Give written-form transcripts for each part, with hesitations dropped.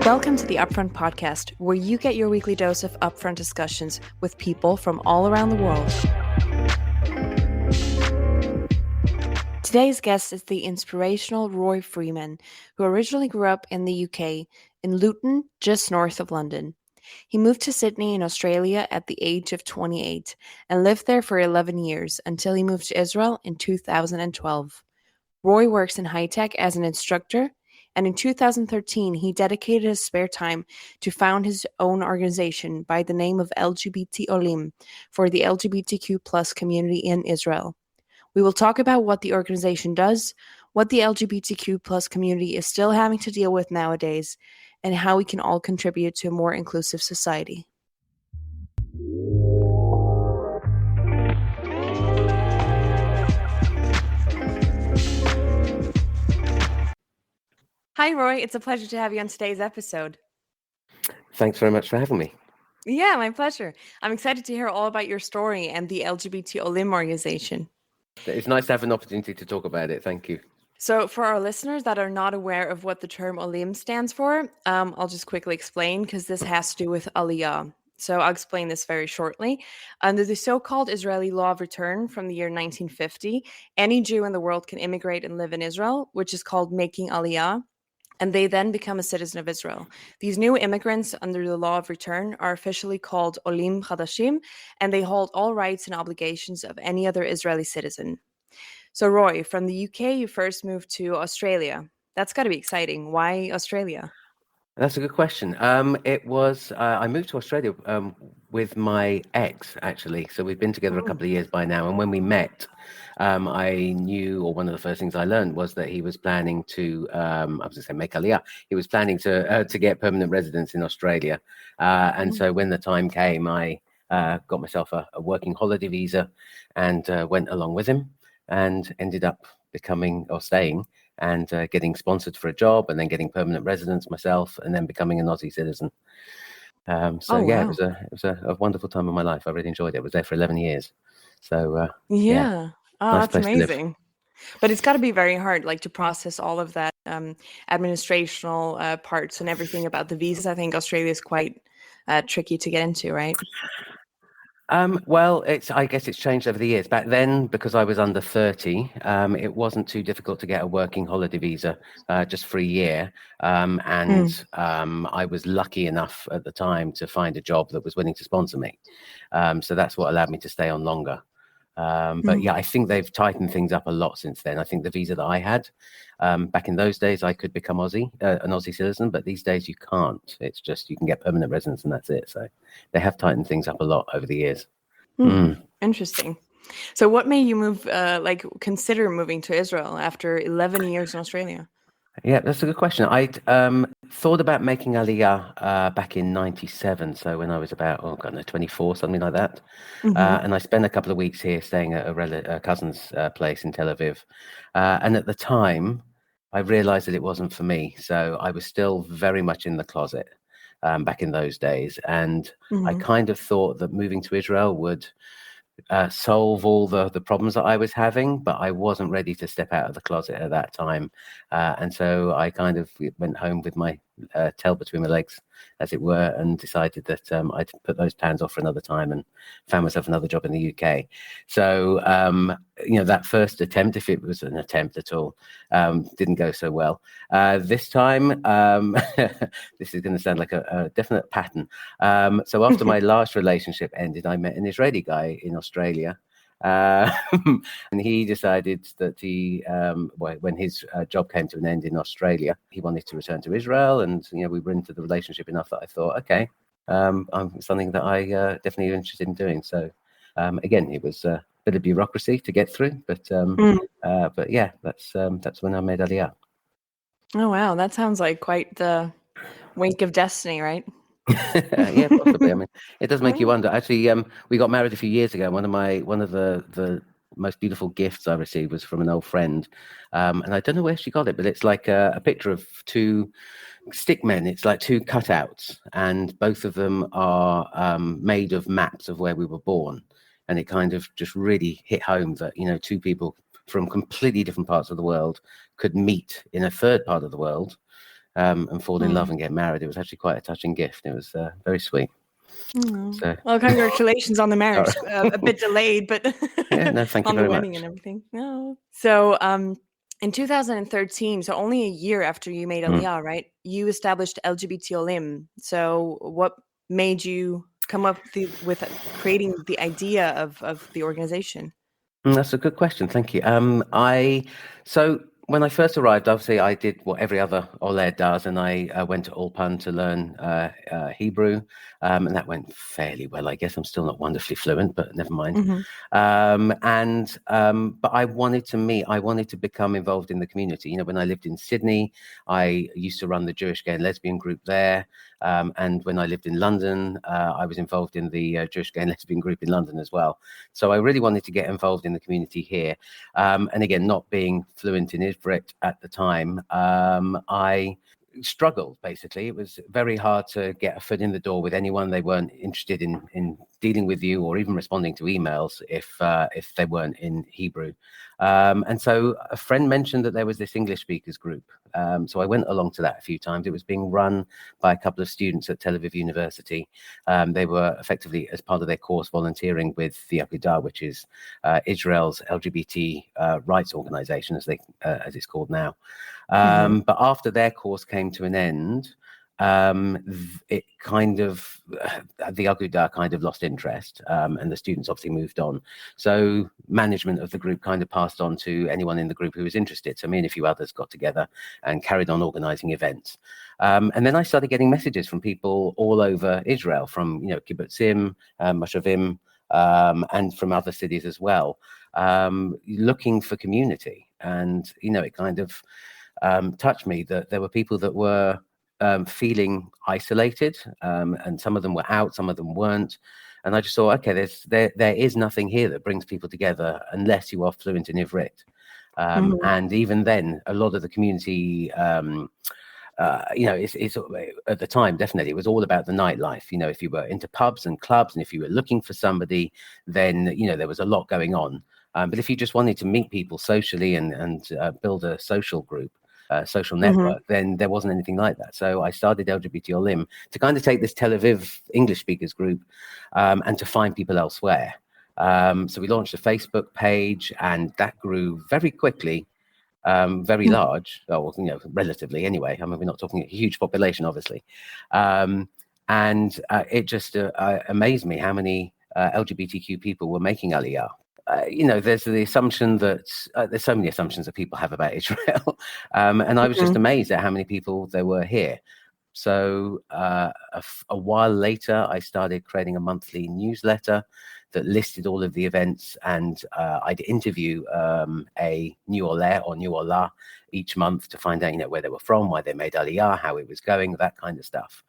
Welcome to the Upfront Podcast, where you get your weekly dose of upfront discussions with people from all around the world. Today's guest is the inspirational Roy Freeman, who originally grew up in the UK, in Luton, just north of London. He moved to Sydney in Australia at the age of 28 and lived there for 11 years until he moved to Israel in 2012. Roy works in high tech as an instructor, and in 2013, he dedicated his spare time to found his own organization by the name of LGBT Olim for the LGBTQ plus community in Israel. We will talk about what the organization does, what the LGBTQ plus community is still having to deal with nowadays, and how we can all contribute to a more inclusive society. Hi, Roy. It's a pleasure to have you on today's episode. Thanks very much for having me. Yeah, my pleasure. I'm excited to hear all about your story and the LGBT Olim organization. It's nice to have an opportunity to talk about it. Thank you. So for our listeners that are not aware of what the term Olim stands for, I'll just quickly explain because this has to do with Aliyah. So I'll explain this very shortly. Under the so-called Israeli law of return from the year 1950, any Jew in the world can immigrate and live in Israel, which is called making Aliyah, and they then become a citizen of Israel. These new immigrants under the law of return are officially called Olim Chadashim, and they hold all rights and obligations of any other Israeli citizen. So Roy, from the UK, you first moved to Australia. That's got to be exciting. Why Australia? That's a good question. I moved to Australia with my ex, actually. So we've been together a couple of years by now. And when we met, I knew, or one of the first things I learned was that he was planning to, make Aliyah. He was planning to get permanent residence in Australia. And so when the time came, I got myself a working holiday visa and went along with him and ended up staying and getting sponsored for a job and then getting permanent residence myself and then becoming an Aussie citizen. It was a wonderful time of my life. I really enjoyed it. I was there for 11 years. So nice that's amazing. But it's got to be very hard, like to process all of that administrational parts and everything about the visas. I think Australia is quite tricky to get into, right? I guess it's changed over the years. Back then, because I was under 30, it wasn't too difficult to get a working holiday visa just for a year. I was lucky enough at the time to find a job that was willing to sponsor me. So that's what allowed me to stay on longer. I think they've tightened things up a lot since then. I think the visa that I had back in those days, I could become an Aussie citizen, but these days you can't. It's just you can get permanent residence and that's it. So they have tightened things up a lot over the years. Interesting. So what made you consider moving to Israel after 11 years in Australia? Yeah, that's a good question. I'd thought about making Aliyah back in 97. So when I was about, 24, something like that. And I spent a couple of weeks here staying at a cousin's place in Tel Aviv. And at the time, I realized that it wasn't for me. So I was still very much in the closet back in those days. And I kind of thought that moving to Israel would solve all the problems that I was having, but I wasn't ready to step out of the closet at that time. And so I kind of went home with my tail between my legs, as it were, and decided that I'd put those plans off for another time and found myself another job in the UK. So, that first attempt, if it was an attempt at all, didn't go so well. This time, this is going to sound like a definite pattern. So after my last relationship ended, I met an Israeli guy in Australia. And he decided that when his job came to an end in Australia, he wanted to return to Israel. And, we were into the relationship enough that I thought, okay, something that I definitely interested in doing. So, again, it was a bit of bureaucracy to get through, but yeah, that's when I made Aliyah. Oh, wow. That sounds like quite the wink of destiny, right? Yeah, possibly. I mean, it does make you wonder. Actually, we got married a few years ago. One of the most beautiful gifts I received was from an old friend, and I don't know where she got it, but it's like a picture of two stick men. It's like two cutouts, and both of them are made of maps of where we were born, and it kind of just really hit home that two people from completely different parts of the world could meet in a third part of the world and fall in love and get married. It was actually quite a touching gift. It was very sweet. So, well, congratulations on the marriage. A bit delayed, but yeah, no, thank you on very the wedding much. and everything. No. So, in 2013, so only a year after you made Aliyah, right? You established LGBT Olim. So, what made you come up with creating the idea of the organization? That's a good question. Thank you. So when I first arrived, obviously I did what every other Oled does, and I went to Ulpan to learn Hebrew, and that went fairly well. I guess I'm still not wonderfully fluent, but never mind. But I wanted to become involved in the community. You know, when I lived in Sydney, I used to run the Jewish gay and lesbian group there. And when I lived in London, I was involved in the Jewish gay and lesbian group in London as well. So I really wanted to get involved in the community here. And again, not being fluent in Ivrit at the time, I struggled. Basically, it was very hard to get a foot in the door with anyone. They weren't interested in dealing with you or even responding to emails if they weren't in Hebrew. And so a friend mentioned that there was this English speakers group. So I went along to that a few times. It was being run by a couple of students at Tel Aviv University. They were effectively, as part of their course, volunteering with the Agudah, which is Israel's LGBT rights organization, as it's called now. But after their course came to an end, it kind of the Agudah kind of lost interest, and the students obviously moved on. So management of the group kind of passed on to anyone in the group who was interested. So me and a few others got together and carried on organizing events. And then I started getting messages from people all over Israel, from kibbutzim, moshavim, and from other cities as well, looking for community. And it kind of touched me that there were people that were feeling isolated, and some of them were out, some of them weren't. And I just thought, okay, there is nothing here that brings people together unless you are fluent in Ivrit. And even then, a lot of the community, it's at the time, definitely, it was all about the nightlife. If you were into pubs and clubs, and if you were looking for somebody, then, there was a lot going on. But if you just wanted to meet people socially and build a social group, social network, then there wasn't anything like that. So I started LGBT Olim to kind of take this Tel Aviv English speakers group and to find people elsewhere. So we launched a Facebook page, and that grew very quickly, very large, relatively anyway. I mean, we're not talking a huge population, obviously. And it just amazed me how many LGBTQ people were making Aliyah. There's the assumption that there's so many assumptions that people have about Israel. And I was just amazed at how many people there were here. So a while later, I started creating a monthly newsletter that listed all of the events, and I'd interview a new Oleh or new Olah each month to find out, where they were from, why they made Aliyah, how it was going, that kind of stuff.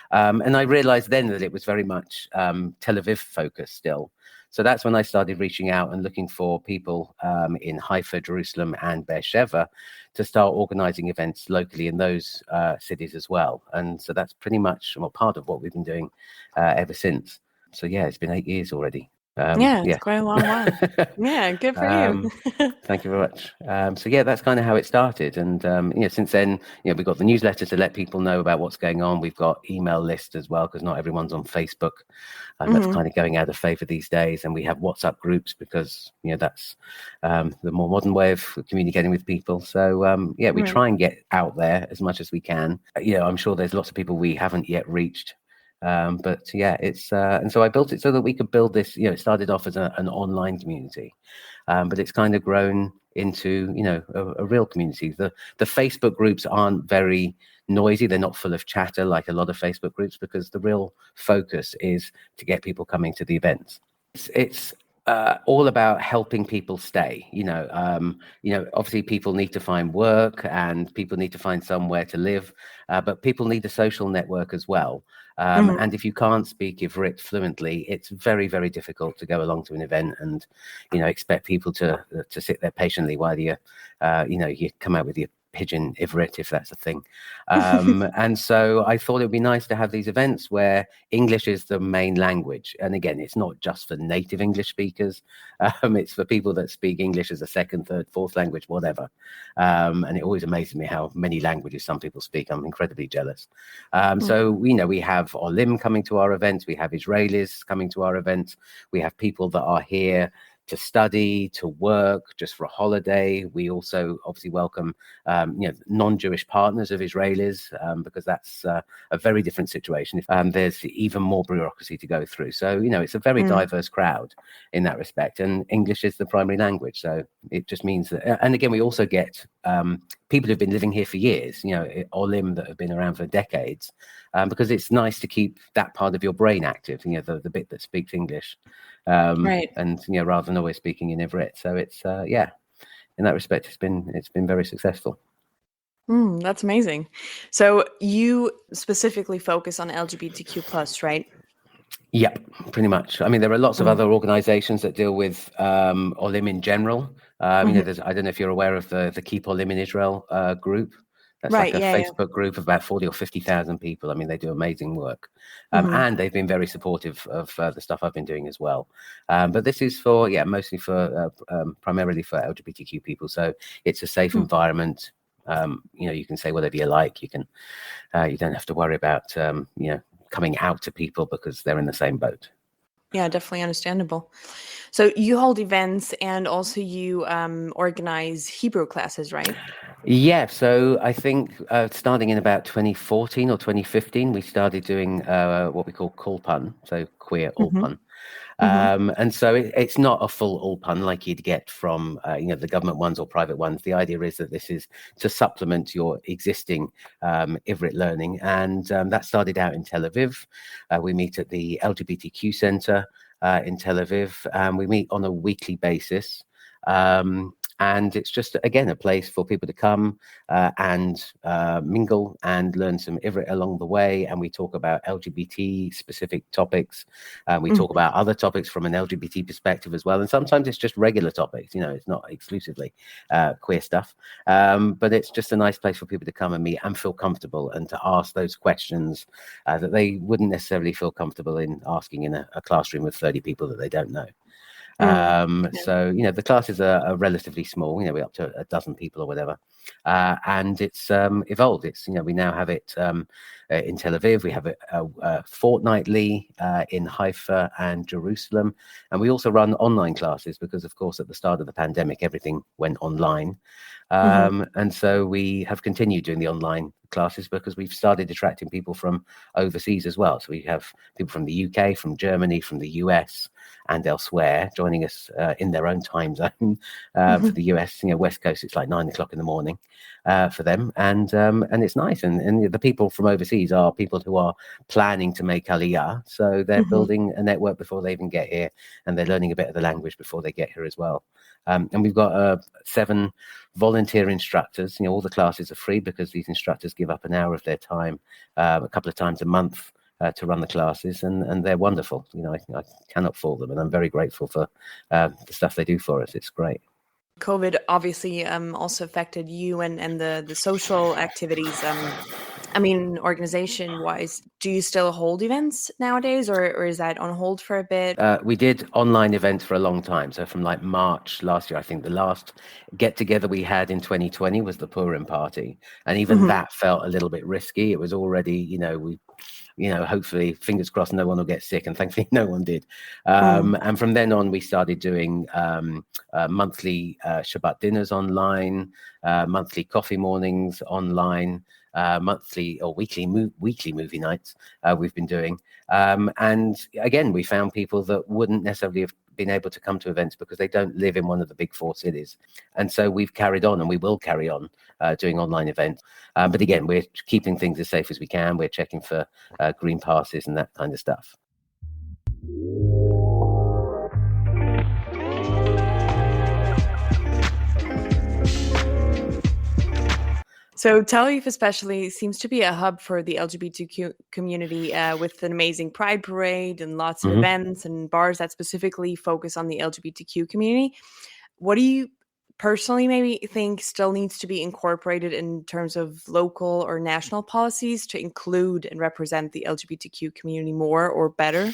And I realized then that it was very much Tel Aviv focused still. So that's when I started reaching out and looking for people in Haifa, Jerusalem, and Beersheba to start organizing events locally in those cities as well. And so that's pretty much part of what we've been doing ever since. So yeah, it's been 8 years already. It's quite a long while. Yeah, good for you. Thank you very much. So yeah, that's kind of how it started. And since then, we've got the newsletter to let people know about what's going on. We've got email lists as well, because not everyone's on Facebook. That's kind of going out of favor these days. And we have WhatsApp groups because that's the more modern way of communicating with people. So we try and get out there as much as we can. I'm sure there's lots of people we haven't yet reached. But yeah, it's and so I built it so that we could build this. It started off as an online community, but it's kind of grown into a real community. The Facebook groups aren't very noisy; they're not full of chatter like a lot of Facebook groups, because the real focus is to get people coming to the events. It's all about helping people stay. Obviously people need to find work and people need to find somewhere to live, but people need a social network as well. And if you can't speak Ivrit fluently, it's very, very difficult to go along to an event and, expect people to sit there patiently while you come out with your pidgin Ivrit, if that's a thing. And so I thought it would be nice to have these events where English is the main language. And again, it's not just for native English speakers. It's for people that speak English as a second, third, fourth language, whatever. And it always amazes me how many languages some people speak. I'm incredibly jealous. So we have Olim coming to our events. We have Israelis coming to our events. We have people that are here to study, to work, just for a holiday. We also obviously welcome, non-Jewish partners of Israelis, because that's a very different situation. There's even more bureaucracy to go through. So, it's a very diverse crowd in that respect. And English is the primary language. So it just means that, and again, we also get people who've been living here for years, Olim that have been around for decades, because it's nice to keep that part of your brain active, the bit that speaks English. Right. And rather than always speaking in Ivrit. So it's in that respect it's been very successful. That's amazing. So you specifically focus on LGBTQ plus, right? Yep, pretty much. I mean, there are lots of other organizations that deal with Olim in general. I don't know if you're aware of the Keep Olim in Israel group. That's Right, like a yeah, Facebook group of about 40 or 50,000 people. I mean, they do amazing work. And they've been very supportive of the stuff I've been doing as well. But this is for, mostly for, primarily for LGBTQ people. So it's a safe environment. You can say whatever you like. You don't have to worry about, coming out to people because they're in the same boat. Yeah, definitely understandable. So you hold events and also you organize Hebrew classes, right? Yeah, so I think starting in about 2014 or 2015, we started doing what we call Kulpan, so queer Ulpan. And so it's not a full Ulpan like you'd get from the government ones or private ones. The idea is that this is to supplement your existing Ivrit learning, and that started out in Tel Aviv. We meet at the LGBTQ Center in Tel Aviv, and we meet on a weekly basis. And it's just, again, a place for people to come and mingle and learn some Ivrit along the way. And we talk about LGBT specific topics. We talk about other topics from an LGBT perspective as well. And sometimes it's just regular topics, it's not exclusively queer stuff. But it's just a nice place for people to come and meet and feel comfortable and to ask those questions that they wouldn't necessarily feel comfortable in asking in a classroom with 30 people that they don't know. So the classes are relatively small, we're up to a dozen people or whatever, and it's evolved. It's we now have it in Tel Aviv. We have it fortnightly in Haifa and Jerusalem, and we also run online classes because, of course, at the start of the pandemic, everything went online. And so we have continued doing the online classes because we've started attracting people from overseas as well. So we have people from the UK, from Germany, from the US, and elsewhere joining us in their own time zone. For the US, West Coast, it's like 9 o'clock in the morning for them, and it's nice. And the people from overseas are people who are planning to make Aliyah, so they're building a network before they even get here, and they're learning a bit of the language before they get here as well. And we've got 7 volunteer instructors. All the classes are free because these instructors give up an hour of their time a couple of times a month to run the classes, and they're wonderful. I cannot fault them, and I'm very grateful for the stuff they do for us. It's great. COVID obviously also affected you and the social activities. I mean, organization-wise, do you still hold events nowadays, or is that on hold for a bit? We did online events for a long time. So from like March last year, I think the last get-together we had in 2020 was the Purim party. And even that felt a little bit risky. It was already, hopefully, fingers crossed, no one will get sick. And thankfully, no one did. And from then on, we started doing monthly Shabbat dinners online, monthly coffee mornings online, monthly or weekly movie nights we've been doing. And again, we found people that wouldn't necessarily have been able to come to events because they don't live in one of the big 4 cities. And so we've carried on, and we will carry on doing online events. But again, we're keeping things as safe as we can. We're checking for green passes and that kind of stuff. So Tel Aviv especially seems to be a hub for the LGBTQ community with an amazing pride parade and lots of events and bars that specifically focus on the LGBTQ community. What do you personally maybe think still needs to be incorporated in terms of local or national policies to include and represent the LGBTQ community more or better?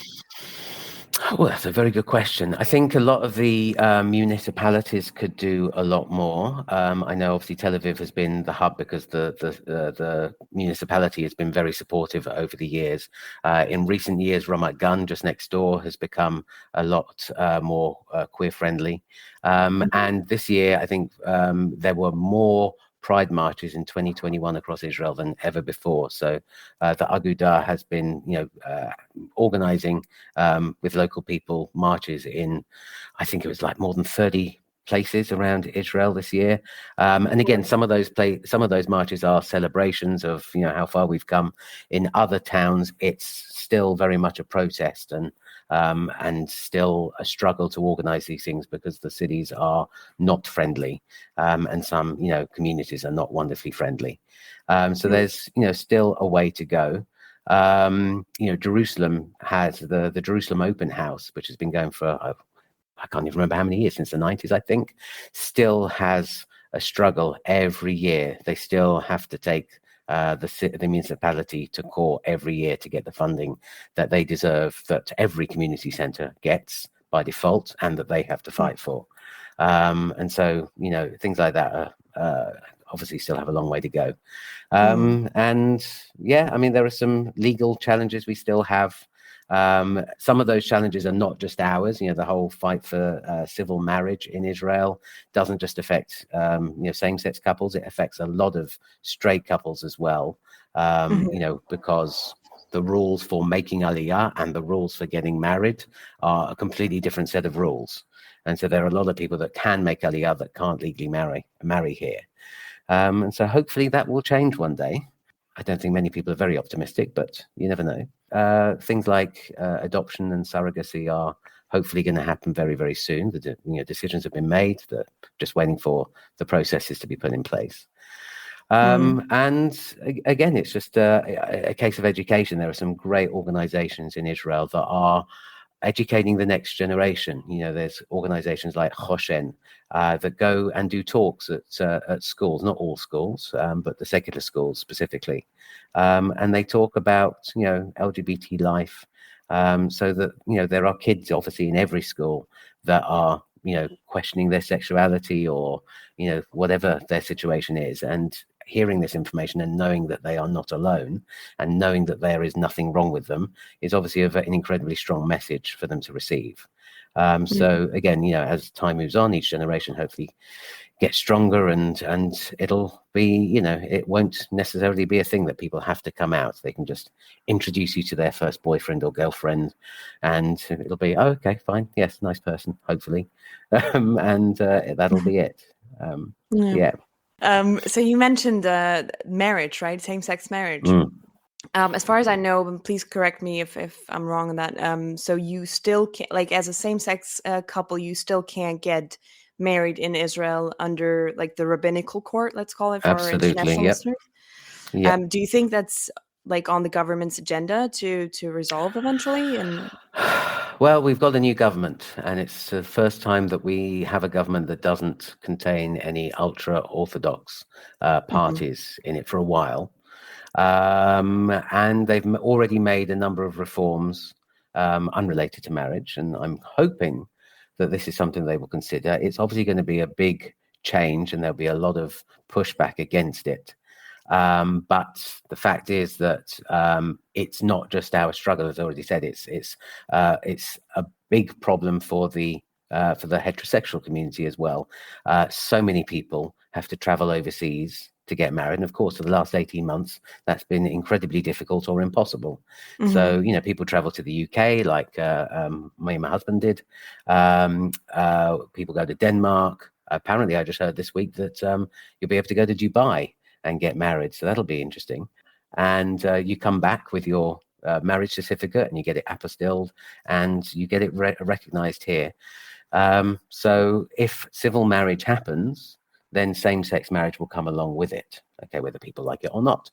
Well, that's a very good question. I think a lot of the municipalities could do a lot more. I know obviously Tel Aviv has been the hub because the municipality has been very supportive over the years. In recent years, Ramat Gan, just next door, has become a lot more queer friendly. And this year, I think there were more pride marches in 2021 across Israel than ever before. So the Aguda has been, organizing with local people marches in, I think it was like more than 30 places around Israel this year. And again, some of those marches are celebrations of how far we've come. In other towns, it's still very much a protest and still a struggle to organize these things because the cities are not friendly, and some communities are not wonderfully friendly. So there's still a way to go. Jerusalem has the Jerusalem Open House, which has been going for I can't even remember how many years, since the 90s, I think, still has a struggle every year. They still have to take the municipality to court every year to get the funding that they deserve, that every community centre gets by default, and that they have to fight for. And so, things like that are obviously still have a long way to go. And yeah, I mean, there are some legal challenges we still have. Some of those challenges are not just ours. The whole fight for civil marriage in Israel doesn't just affect same-sex couples. It affects a lot of straight couples as well. Because the rules for making aliyah and the rules for getting married are a completely different set of rules. And so there are a lot of people that can make aliyah that can't legally marry here. And so hopefully that will change one day. I don't think many people are very optimistic, but you never know. Things like adoption and surrogacy are hopefully going to happen very, very soon. The decisions have been made. They're just waiting for the processes to be put in place. And again, it's just a case of education. There are some great organizations in Israel that are educating the next generation. There's organizations like Hoshen that go and do talks at schools, not all schools, but the secular schools specifically. And they talk about, LGBT life, so that, there are kids obviously in every school that are, questioning their sexuality or, whatever their situation is, and hearing this information and knowing that they are not alone and knowing that there is nothing wrong with them is obviously an incredibly strong message for them to receive. So again, as time moves on, each generation hopefully gets stronger, and it'll be, it won't necessarily be a thing that people have to come out. They can just introduce you to their first boyfriend or girlfriend, and it'll be, oh, okay, fine, yes, nice person, hopefully, and that'll be it. Yeah. So you mentioned marriage, right? Same-sex marriage. As far as I know, please correct me if I'm wrong on that. So you still can't, like, as a same-sex couple, you still can't get married in Israel under like the rabbinical court, let's call it, for our international listeners. Yep. Do you think that's like on the government's agenda to resolve eventually? And well, we've got a new government, and it's the first time that we have a government that doesn't contain any ultra-Orthodox parties in it for a while. And they've already made a number of reforms unrelated to marriage, and I'm hoping that this is something they will consider. It's obviously going to be a big change, and there'll be a lot of pushback against it. But the fact is that it's not just our struggle, as I already said. It's a big problem for the heterosexual community as well. So many people have to travel overseas to get married, and of course, for the last 18 months, that's been incredibly difficult or impossible. So, people travel to the UK, like me and my husband did. People go to Denmark. Apparently, I just heard this week that you'll be able to go to Dubai and get married, so that'll be interesting. And you come back with your marriage certificate, and you get it apostilled, and you get it recognized here. So if civil marriage happens, then same-sex marriage will come along with it, okay, whether people like it or not,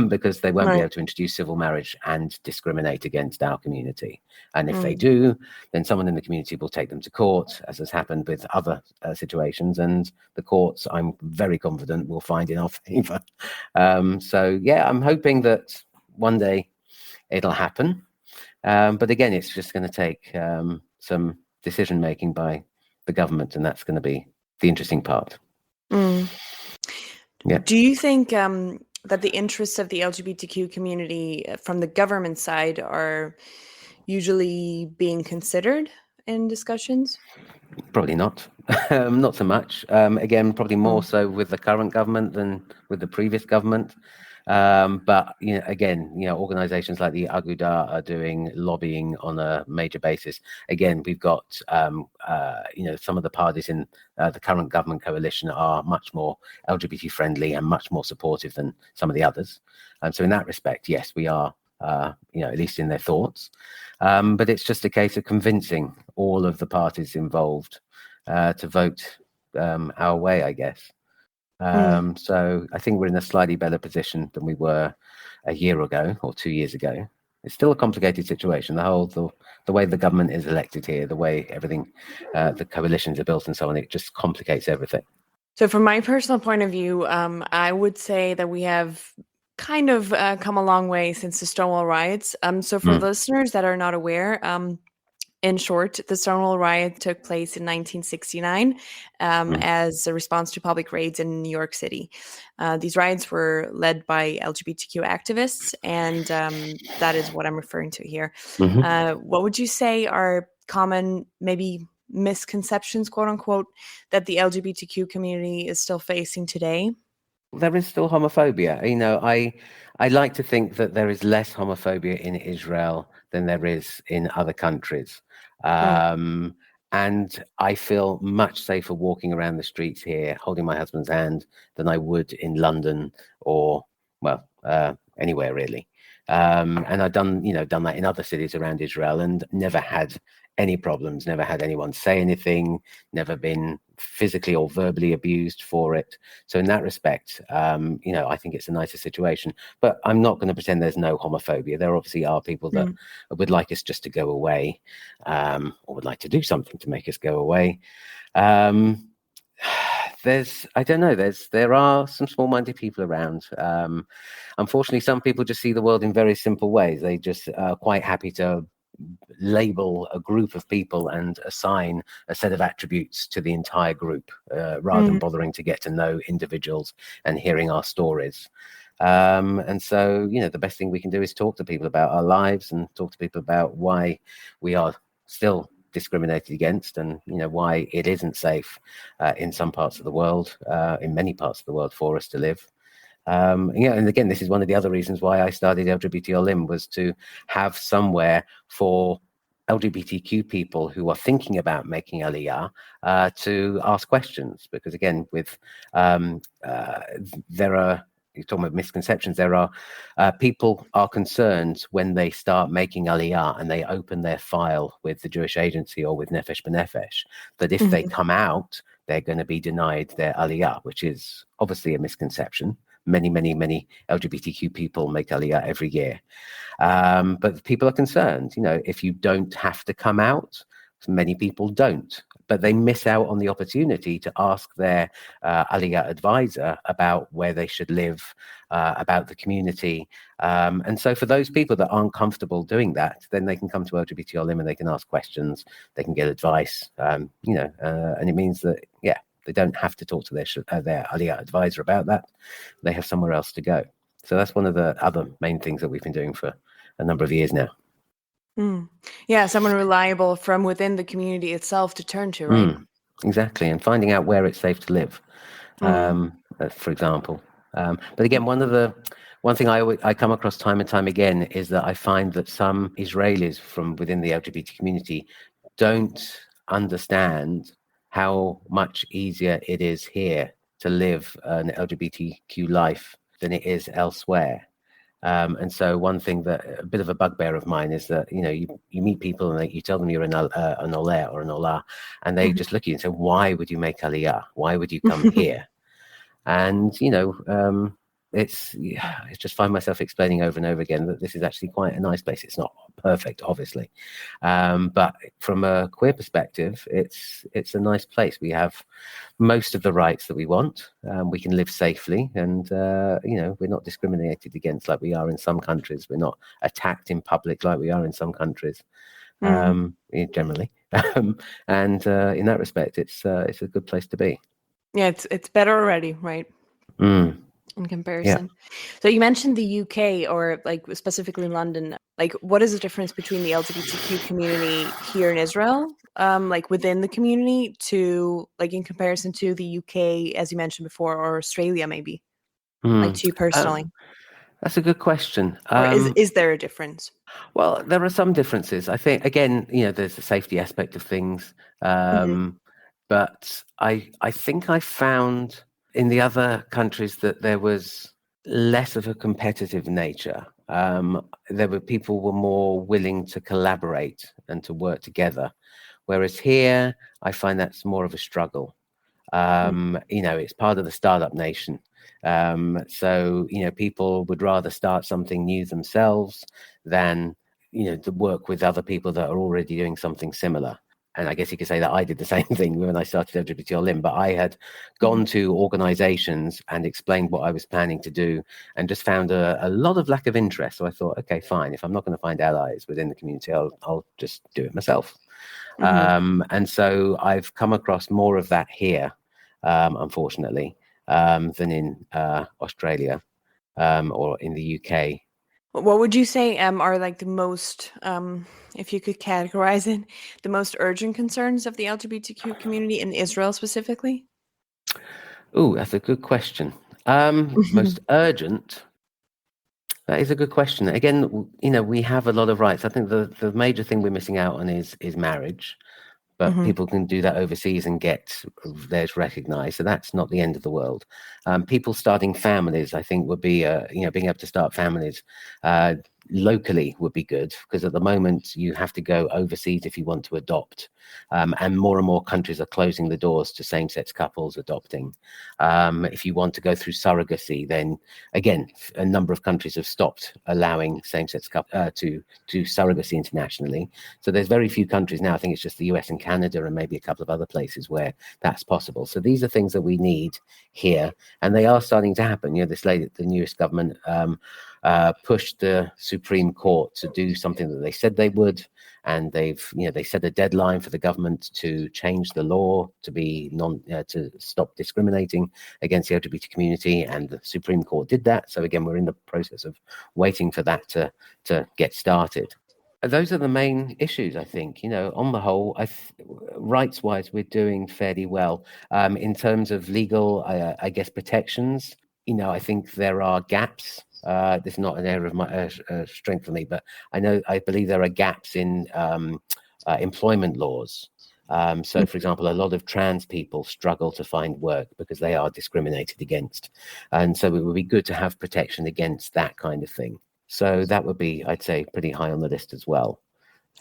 because they won't be able to introduce civil marriage and discriminate against our community. And if they do, then someone in the community will take them to court, as has happened with other situations, and the courts, I'm very confident, will find in our favor. So yeah, I'm hoping that one day it'll happen. But again, it's just going to take some decision making by the government, and that's going to be the interesting part. Yeah. Do you think that the interests of the LGBTQ community from the government side are usually being considered in discussions? Probably not. Not so much. Again, probably more so with the current government than with the previous government. But again, organizations like the Aguda are doing lobbying on a major basis. Again, we've got some of the parties in the current government coalition are much more LGBT friendly and much more supportive than some of the others. So in that respect, yes, we are at least in their thoughts. But it's just a case of convincing all of the parties involved to vote our way, I guess. So I think we're in a slightly better position than we were a year ago or 2 years ago. It's still a complicated situation. The way the government is elected here, the way everything, the coalitions are built and so on, it just complicates everything. So from my personal point of view, I would say that we have kind of come a long way since the Stonewall riots. So for listeners that are not aware, in short, the Stonewall riot took place in 1969 as a response to public raids in New York City. These riots were led by LGBTQ activists, and that is what I'm referring to here. What would you say are common, maybe misconceptions, quote unquote, that the LGBTQ community is still facing today? There is still homophobia. I like to think that there is less homophobia in Israel than there is in other countries. And I feel much safer walking around the streets here, holding my husband's hand, than I would in London or, anywhere really. And I've done that in other cities around Israel and never had any problems, never had anyone say anything, never been physically or verbally abused for it. So in that respect, I think it's a nicer situation. But I'm not going to pretend there's no homophobia. There obviously are people that would like us just to go away, or would like to do something to make us go away. There are some small-minded people around. Unfortunately, some people just see the world in very simple ways. They just are quite happy to label a group of people and assign a set of attributes to the entire group, rather than bothering to get to know individuals and hearing our stories. And so, the best thing we can do is talk to people about our lives and talk to people about why we are still discriminated against, and why it isn't safe in some parts of the world, in many parts of the world, for us to live. And again, this is one of the other reasons why I started LGBT Olim, was to have somewhere for LGBTQ people who are thinking about making Aliyah to ask questions. Because again, you're talking about misconceptions. There are people are concerned when they start making Aliyah and they open their file with the Jewish Agency or with Nefesh B'Nefesh, that if they come out, they're going to be denied their Aliyah, which is obviously a misconception. Many LGBTQ people make Aliyah every year. But people are concerned, if you don't have to come out, many people don't. But they miss out on the opportunity to ask their Aliyah advisor about where they should live, about the community. And so for those people that aren't comfortable doing that, then they can come to LGBT Olim and they can ask questions, they can get advice, and it means that, they don't have to talk to their Aliyah advisor about that. They have somewhere else to go. So that's one of the other main things that we've been doing for a number of years now. Yeah, someone reliable from within the community itself to turn to, right? Exactly, and finding out where it's safe to live, for example. But again, one thing I come across time and time again is that I find that some Israelis from within the LGBT community don't understand how much easier it is here to live an LGBTQ life than it is elsewhere. And so one thing that a bit of a bugbear of mine is that, you meet people and you tell them you're an Oleh or an Olah, and they just look at you and say, why would you make Aliyah? Why would you come here? And, I just find myself explaining over and over again that this is actually quite a nice place. It's not perfect, obviously. But from a queer perspective, it's a nice place. We have most of the rights that we want. We can live safely, and, we're not discriminated against like we are in some countries. We're not attacked in public like we are in some countries, generally. And in that respect, it's a good place to be. Yeah, it's better already, right? In comparison. Yeah. So you mentioned the UK, or like specifically London. Like, what is the difference between the LGBTQ community here in Israel, like within the community, to like in comparison to the UK, as you mentioned before, or Australia, maybe, like to you personally? That's a good question. Or is there a difference? Well, there are some differences. I think, again, there's the safety aspect of things. But I think I found in the other countries that there was less of a competitive nature. People were more willing to collaborate and to work together. Whereas here, I find that's more of a struggle. It's part of the startup nation. So, people would rather start something new themselves than, to work with other people that are already doing something similar. And I guess you could say that I did the same thing when I started LGBT Olim, but I had gone to organizations and explained what I was planning to do and just found a lot of lack of interest. So I thought, okay, fine. If I'm not going to find allies within the community, I'll just do it myself. And so I've come across more of that here, unfortunately, than in Australia or in the UK. What would you say are like the most, if you could categorize it, the most urgent concerns of the LGBTQ community in Israel specifically? Oh, that's a good question. Most urgent. That is a good question. Again, we have a lot of rights. I think the major thing we're missing out on is marriage. But people can do that overseas and get theirs recognized. So that's not the end of the world. People starting families, I think, would be, being able to start families locally would be good, because at the moment you have to go overseas if you want to adopt. And more countries are closing the doors to same-sex couples adopting. If you want to go through surrogacy, then again, a number of countries have stopped allowing same-sex to do surrogacy internationally. So there's very few countries now. I think it's just the US and Canada and maybe a couple of other places where that's possible. So these are things that we need here, and they are starting to happen. The newest government pushed the Supreme Court to do something that they said they would, and they set a deadline for the government to change the law to be to stop discriminating against the LGBT community, and the Supreme Court did that. So again, we're in the process of waiting for that to get started. Those are the main issues, I think. On the whole, rights-wise, we're doing fairly well. In terms of legal, I guess, protections, I think there are gaps. This is not an area of my strength for me, but I believe there are gaps in employment laws. So, for example, a lot of trans people struggle to find work because they are discriminated against. And so it would be good to have protection against that kind of thing. So that would be, I'd say, pretty high on the list as well.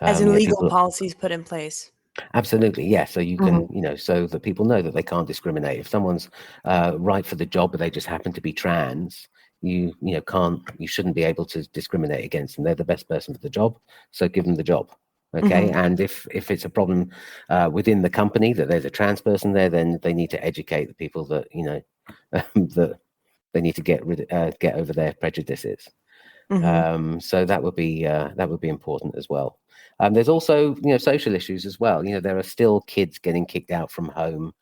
As in legal policies put in place. Absolutely, yeah. So you can, so that people know that they can't discriminate. If someone's right for the job, but they just happen to be trans, you shouldn't be able to discriminate against them. They're the best person for the job, so give them the job. Okay. And if it's a problem within the company that there's a trans person there, then they need to educate the people that, that they need to get over their prejudices. So that would be important as well. There's also, social issues as well. There are still kids getting kicked out from home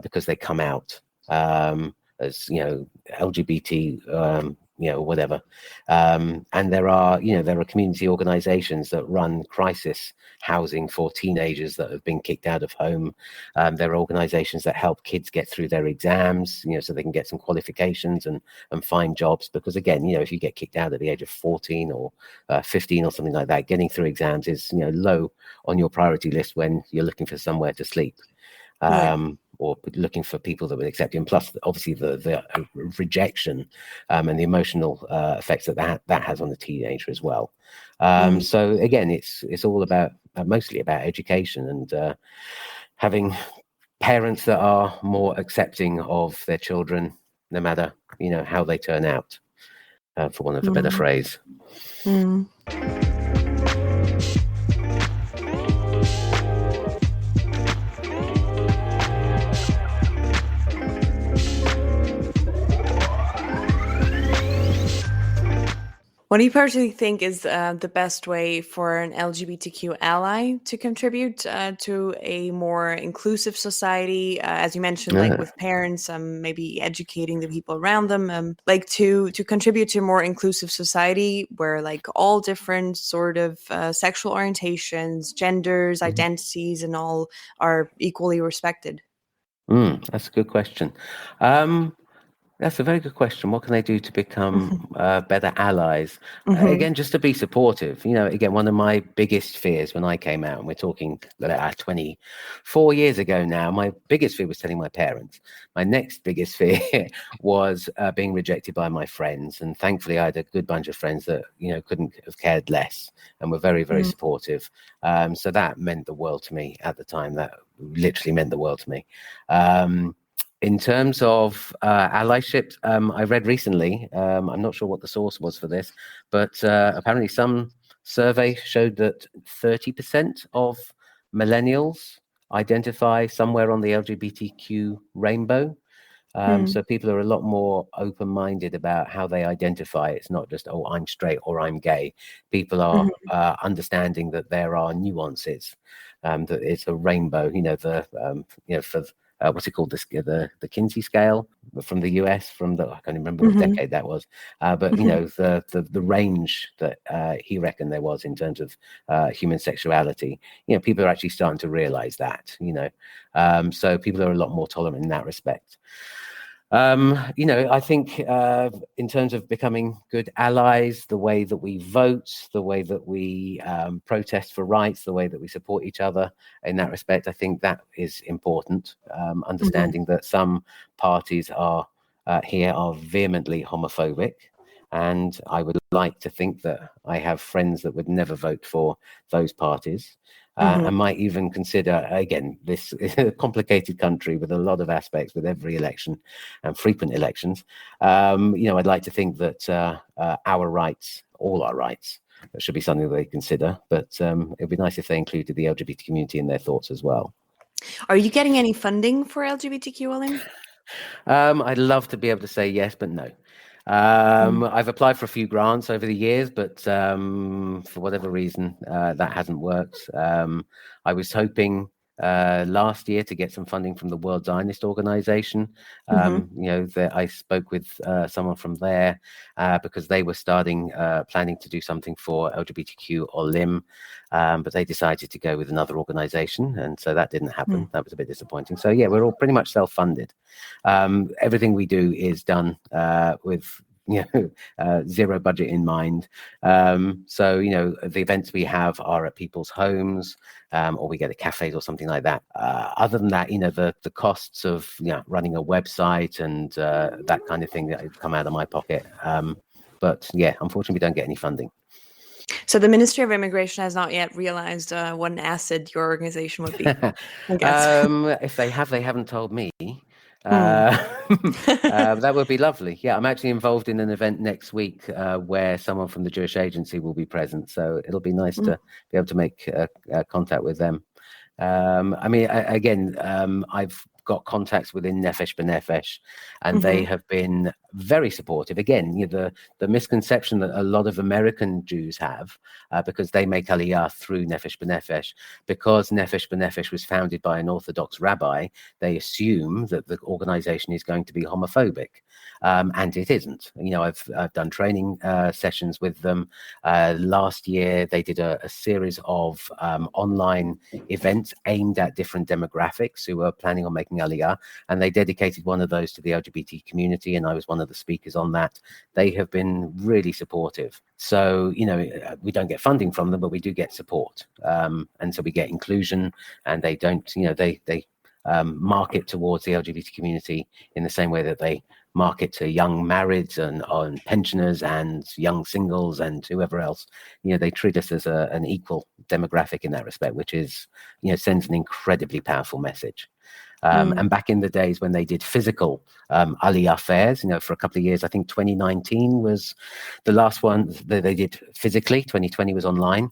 because they come out as, LGBT, whatever. And there are community organizations that run crisis housing for teenagers that have been kicked out of home. There are organizations that help kids get through their exams, so they can get some qualifications and find jobs. Because again, if you get kicked out at the age of 14 or 15 or something like that, getting through exams is, low on your priority list when you're looking for somewhere to sleep. Right. or looking for people that would accept him. Plus, obviously, the rejection and the emotional effects that has on the teenager as well. So again, it's all about mostly about education and having parents that are more accepting of their children, no matter how they turn out, for want of a better phrase. What do you personally think is the best way for an LGBTQ ally to contribute to a more inclusive society? As you mentioned, like with parents, maybe educating the people around them, like to contribute to a more inclusive society where like all different sort of sexual orientations, genders, identities, and all are equally respected. That's a good question. That's a very good question. What can they do to become better allies? Again, just to be supportive. Again, one of my biggest fears when I came out, and we're talking 24 years ago now, my biggest fear was telling my parents. My next biggest fear was being rejected by my friends. And thankfully, I had a good bunch of friends that, couldn't have cared less and were very, very supportive. So that meant the world to me at the time. That literally meant the world to me. In terms of allyship, I read recently, I'm not sure what the source was for this, but apparently some survey showed that 30% of millennials identify somewhere on the LGBTQ rainbow. So people are a lot more open-minded about how they identify. It's not just, oh, I'm straight or I'm gay. People are understanding that there are nuances, that it's a rainbow, for what's it called? The Kinsey scale from the US, I can't remember what decade that was. But the range that he reckoned there was in terms of human sexuality, people are actually starting to realize that, so people are a lot more tolerant in that respect. I think in terms of becoming good allies, the way that we vote, the way that we protest for rights, the way that we support each other in that respect, I think that is important. Understanding that some parties are vehemently homophobic. And I would like to think that I have friends that would never vote for those parties. And might even consider, again, this is a complicated country with a lot of aspects with every election and frequent elections. I'd like to think that our rights, all our rights, should be something that they consider. But it'd be nice if they included the LGBT community in their thoughts as well. Are you getting any funding for LGBTQ Olim? I'd love to be able to say yes, but no. I've applied for a few grants over the years, but for whatever reason, that hasn't worked. I was hoping last year to get some funding from the World Zionist Organization. That I spoke with someone from there because they were planning to do something for LGBTQ Olim, but they decided to go with another organization, and so that didn't happen. That was a bit disappointing. So yeah, we're all pretty much self-funded. Everything we do is done with zero budget in mind. So the events we have are at people's homes, or we get at cafes or something like that. Other than that, the costs of running a website and that kind of thing that come out of my pocket. But yeah, unfortunately, we don't get any funding. So the Ministry of Immigration has not yet realized what an asset your organization would be, I guess. If they have, they haven't told me. That would be lovely. Yeah, I'm actually involved in an event next week where someone from the Jewish Agency will be present. So it'll be nice to be able to make contact with them. I've got contacts within Nefesh B'Nefesh, and they have been very supportive. Again, the misconception that a lot of American Jews have, because they make Aliyah through Nefesh B'Nefesh, because Nefesh B'Nefesh was founded by an Orthodox rabbi, they assume that the organization is going to be homophobic, and it isn't. I've done training sessions with them. Last year, they did a series of online events aimed at different demographics who were planning on making Aliyah, and they dedicated one of those to the LGBT community, and I was one of the speakers on that. They have been really supportive. So, we don't get funding from them, but we do get support. And so we get inclusion, and they don't, they market towards the LGBT community in the same way that they market to young marrieds and pensioners and young singles and whoever else. They treat us as an equal demographic in that respect, which is, sends an incredibly powerful message. And back in the days when they did physical Aliyah fairs, for a couple of years, I think 2019 was the last one that they did physically. 2020 was online.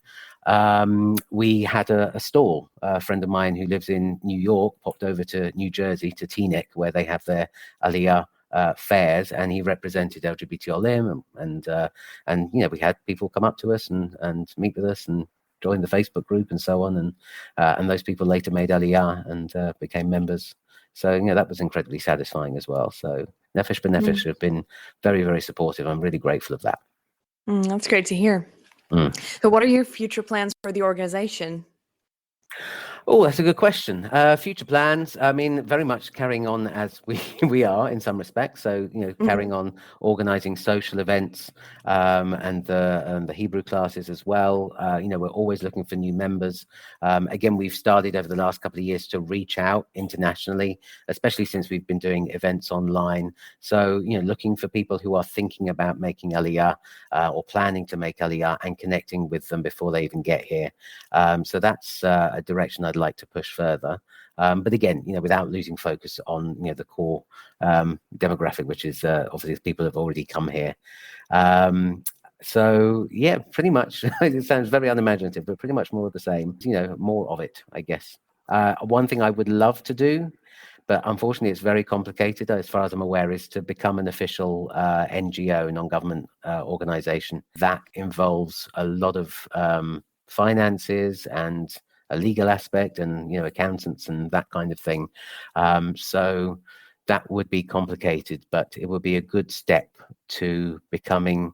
We had a stall. A friend of mine who lives in New York popped over to New Jersey, to Teaneck, where they have their Aliyah fairs, and he represented LGBT Olim, and we had people come up to us and meet with us and join the Facebook group and so on, and those people later made Aliyah and became members. So that was incredibly satisfying as well. So Nefesh B'Nefesh have been very, very supportive. I'm really grateful of that. That's great to hear. So what are your future plans for the organization? Oh, that's a good question. Future plans, I mean, very much carrying on as we are in some respects. So, carrying on organizing social events and the Hebrew classes as well. We're always looking for new members. Again, we've started over the last couple of years to reach out internationally, especially since we've been doing events online. So, looking for people who are thinking about making Aliyah or planning to make Aliyah and connecting with them before they even get here. So that's a direction I'd like to push further, but again, without losing focus on the core demographic, which is obviously people have already come here. So yeah, pretty much. It sounds very unimaginative, but pretty much more of the same. More of it, I guess. One thing I would love to do, but unfortunately it's very complicated as far as I'm aware, is to become an official NGO, non-government organization. That involves a lot of finances and a legal aspect and accountants and that kind of thing. So that would be complicated, but it would be a good step to becoming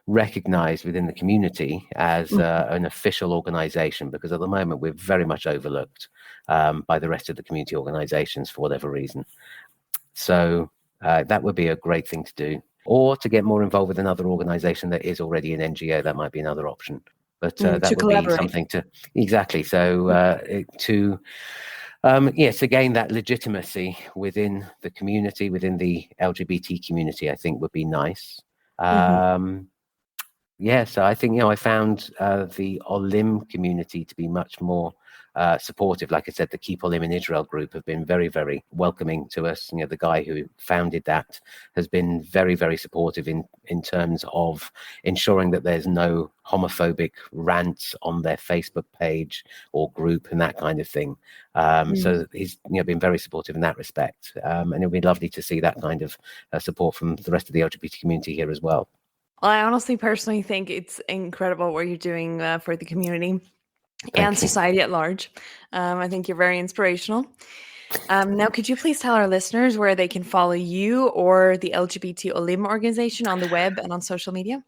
recognized within the community as an official organization, because at the moment we're very much overlooked by the rest of the community organizations for whatever reason. So that would be a great thing to do, or to get more involved with another organization that is already an NGO. That might be another option. But that would be something to exactly. So to gain that legitimacy within the community, within the LGBT community, I think would be nice. So I think I found the Olim community to be much more supportive. Like I said, the Keep Olim in Israel group have been very, very welcoming to us. The guy who founded that has been very, very supportive in terms of ensuring that there's no homophobic rants on their Facebook page or group and that kind of thing. So he's been very supportive in that respect. And it'll be lovely to see that kind of support from the rest of the LGBT community here as well. Well, I honestly, personally think it's incredible what you're doing for the community and society at large. I think you're very inspirational. Now, could you please tell our listeners where they can follow you or the LGBT Olim organization on the web and on social media?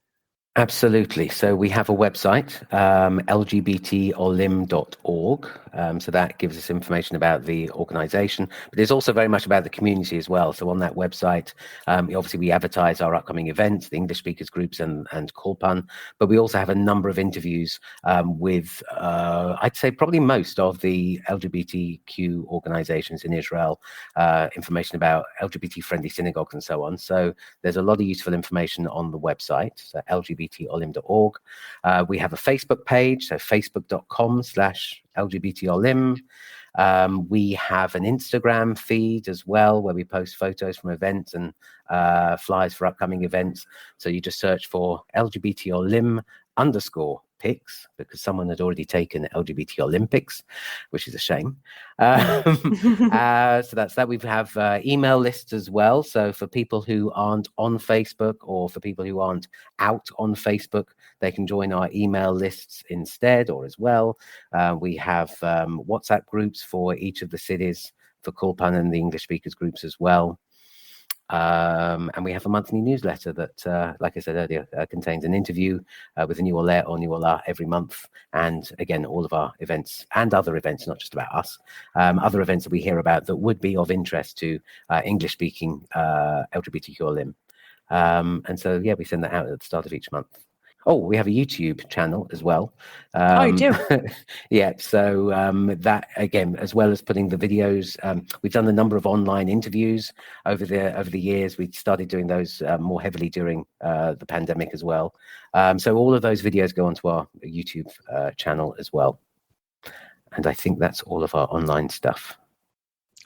Absolutely. So we have a website, lgbtolim.org. So that gives us information about the organization, but it's also very much about the community as well. So on that website, obviously we advertise our upcoming events, the English speakers groups and Kulpan, but we also have a number of interviews with, I'd say probably most of the LGBTQ organizations in Israel, information about LGBT friendly synagogues and so on. So there's a lot of useful information on the website, so lgbtolim.org. We have a Facebook page, so facebook.com/LGBTOlim. We have an Instagram feed as well, where we post photos from events and flyers for upcoming events. So you just search for LGBTOlim_pics, because someone had already taken LGBT Olympics, which is a shame. So that's that. We have email lists as well. So for people who aren't on Facebook, or for people who aren't out on Facebook, they can join our email lists instead, or as well. We have WhatsApp groups for each of the cities, for Kulpan and the English speakers groups as well. And we have a monthly newsletter that, like I said earlier, contains an interview with a new Oler or new Ola every month. And again, all of our events and other events, not just about us, other events that we hear about that would be of interest to English-speaking LGBTQ Olim. And so, yeah, we send that out at the start of each month. Oh, we have a YouTube channel as well. Oh, you do? Yeah, so that again, as well as putting the videos, we've done a number of online interviews over the years. We started doing those more heavily during the pandemic as well. So all of those videos go onto our YouTube channel as well. And I think that's all of our online stuff.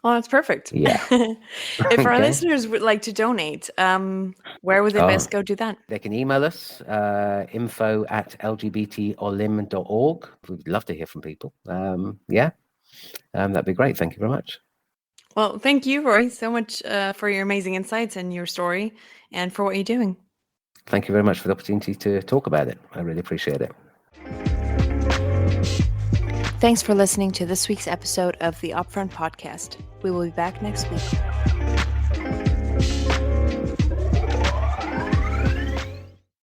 Oh, that's perfect. Yeah. If our Okay. listeners would like to donate, where would they best go do that? They can email us, info@lgbtolim.org. We'd love to hear from people. That'd be great. Thank you very much. Well, thank you, Roy, so much for your amazing insights and your story and for what you're doing. Thank you very much for the opportunity to talk about it. I really appreciate it. Thanks for listening to this week's episode of the Upfront Podcast. We will be back next week.